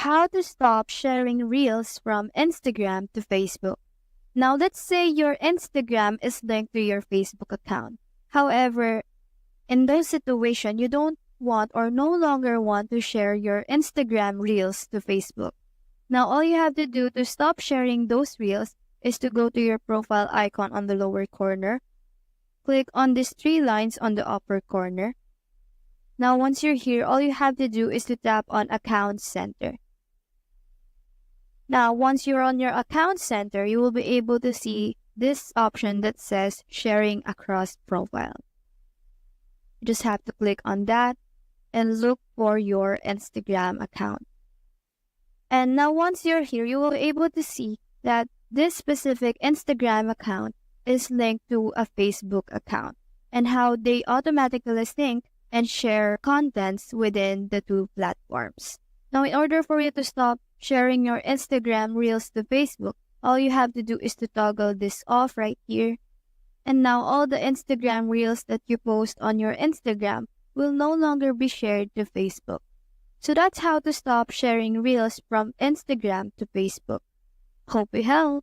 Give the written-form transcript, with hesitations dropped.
how to stop sharing Reels from Instagram to Facebook. Now, let's say your Instagram is linked to your Facebook account. However, in those situations, you don't want or no longer want to share your Instagram Reels to Facebook. Now, all you have to do to stop sharing those Reels is to go to your profile icon on the lower corner. Click on these three lines on the upper corner. Now, once you're here, all you have to do is to tap on Account Center. Now, once you're on your Account Center, you will be able to see this option that says Sharing Across Profile. You just have to click on that and look for your Instagram account. And now, once you're here, you will be able to see that this specific Instagram account is linked to a Facebook account and how they automatically sync and share contents within the two platforms. Now, in order for you to stop sharing your Instagram Reels to Facebook, all you have to do is to toggle this off right here. And now all the Instagram Reels that you post on your Instagram will no longer be shared to Facebook. So that's how to stop sharing Reels from Instagram to Facebook. Hope we helped.